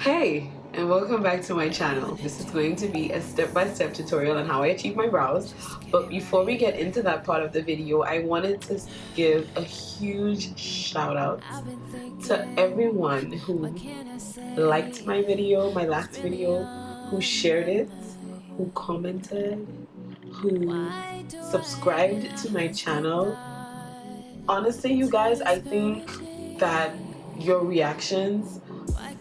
Hey, and welcome back to my channel. This is going to be a step-by-step tutorial on how I achieve my brows. But before we get into that part of the video, I wanted to give a huge shout out to everyone who liked my video, my last video, who shared it, who commented, who subscribed to my channel. Honestly, you guys, I think that your reactions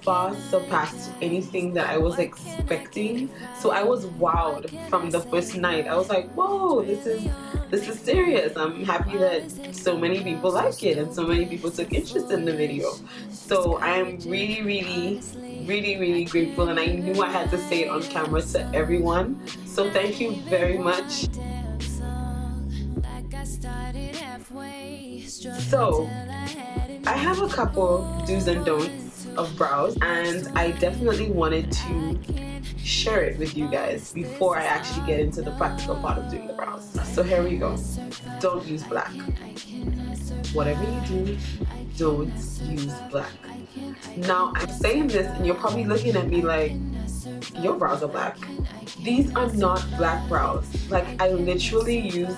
far surpassed anything that I was expecting. So I was wowed from the first night. I was like, whoa, this is serious. I'm happy that so many people like it and so many people took interest in the video. So I am really grateful, and I knew I had to say it on camera to everyone. So thank you very much. So I have a couple do's and don'ts of brows, and I definitely wanted to share it with you guys before I actually get into the practical part of doing the brows. So here we go. Don't use black. Whatever you do, don't use black. Now I'm saying this and you're probably looking at me like, your brows are black. These are not black brows. Like, I literally use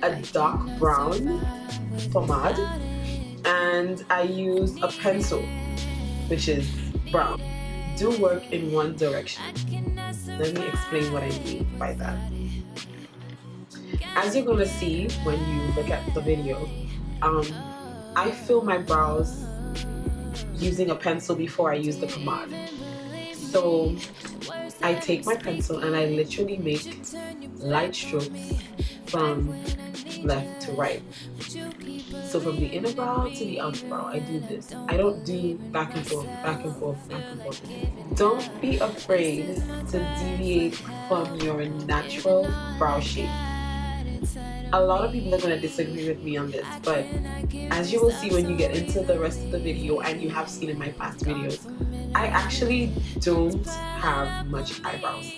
a dark brown pomade and I use a pencil which is brown. Do work in one direction. Let me explain what I mean by that. As you're gonna see when you look at the video, I fill my brows using a pencil before I use the pomade. So I take my pencil and I literally make light strokes from left to right. So from the inner brow to the outer brow, I do this. I don't do back and forth, back and forth, back and forth. Don't be afraid to deviate from your natural brow shape. A lot of people are going to disagree with me on this, but as you will see when you get into the rest of the video, and you have seen in my past videos, I actually don't have much eyebrows.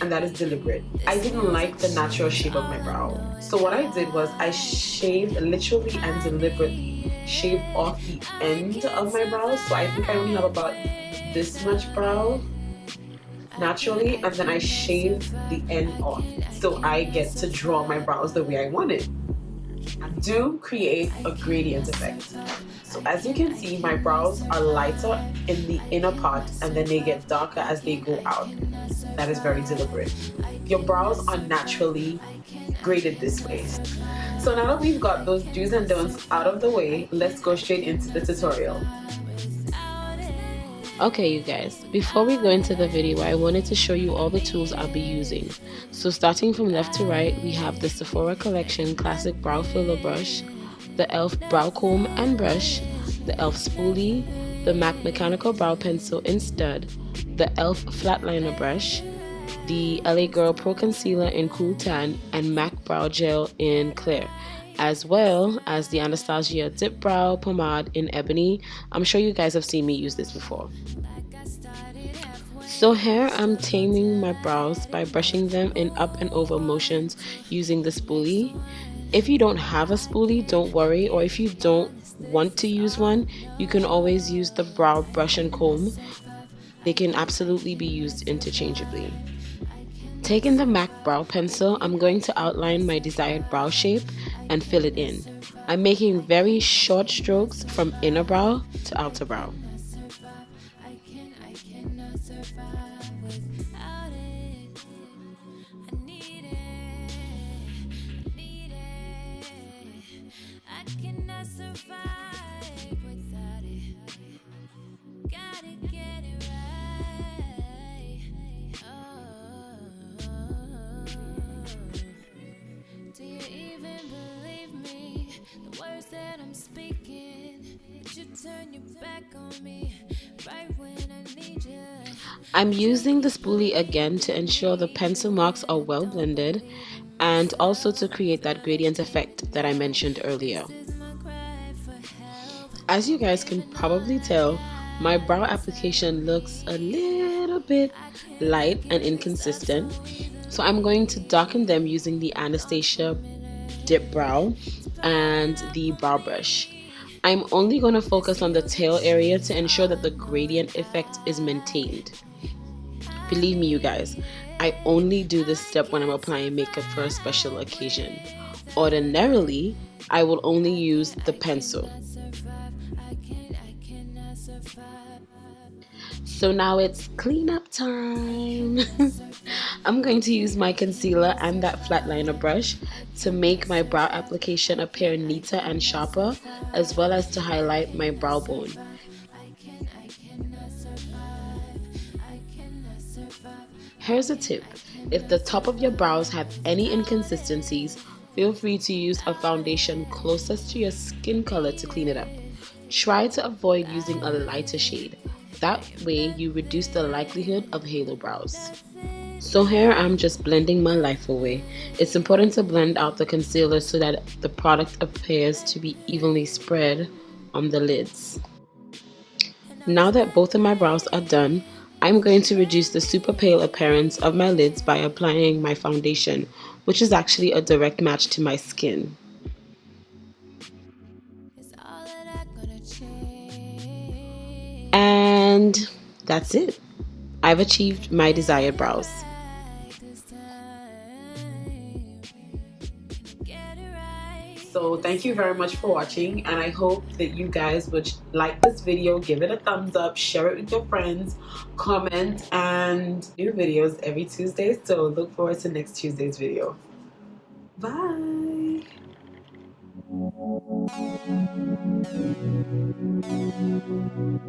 And that is deliberate. I didn't like the natural shape of my brow. So what I did was I shaved, literally and deliberately shaved off the end of my brows. So I think I only have about this much brow naturally, and then I shaved the end off. So I get to draw my brows the way I want it. Do create a gradient effect. So as you can see, my brows are lighter in the inner part and then they get darker as they go out. That is very deliberate. Your brows are naturally graded this way. So now that we've got those do's and don'ts out of the way, let's go straight into the tutorial. Okay, you guys, before we go into the video, I wanted to show you all the tools I'll be using. So starting from left to right, we have the Sephora Collection Classic Brow Filler Brush, the e.l.f. Brow Comb and Brush, the e.l.f. Spoolie, the MAC Mechanical Brow Pencil in Stud, the e.l.f. Flatliner Brush, the LA Girl ProConcealer in Cool Tan, and MAC Brow Gel in Clear, as well as the Anastasia Dipbrow Pomade in Ebony. I'm sure you guys have seen me use this before. So here I'm taming my brows by brushing them in up and over motions using the spoolie. If you don't have a spoolie, don't worry, or if you don't want to use one, you can always use the brow brush and comb. They can absolutely be used interchangeably. Taking the MAC brow pencil, I'm going to outline my desired brow shape and fill it in. I'm making very short strokes from inner brow to outer brow. I'm using the spoolie again to ensure the pencil marks are well blended and also to create that gradient effect that I mentioned earlier. As you guys can probably tell, my brow application looks a little bit light and inconsistent, so I'm going to darken them using the Anastasia Dipbrow and the brow brush. I'm only going to focus on the tail area to ensure that the gradient effect is maintained. Believe me, you guys, I only do this step when I'm applying makeup for a special occasion. Ordinarily, I will only use the pencil. So now it's cleanup time. I'm going to use my concealer and that flat liner brush to make my brow application appear neater and sharper, as well as to highlight my brow bone. Here's a tip. If the top of your brows have any inconsistencies, feel free to use a foundation closest to your skin color to clean it up. Try to avoid using a lighter shade. That way you reduce the likelihood of halo brows. So here I'm just blending my life away. It's important to blend out the concealer so that the product appears to be evenly spread on the lids. Now that both of my brows are done, I'm going to reduce the super pale appearance of my lids by applying my foundation, which is actually a direct match to my skin. And that's it. I've achieved my desired brows. So thank you very much for watching, and I hope that you guys would like this video, give it a thumbs up, share it with your friends, comment, and new videos every Tuesday. So look forward to next Tuesday's video. Bye.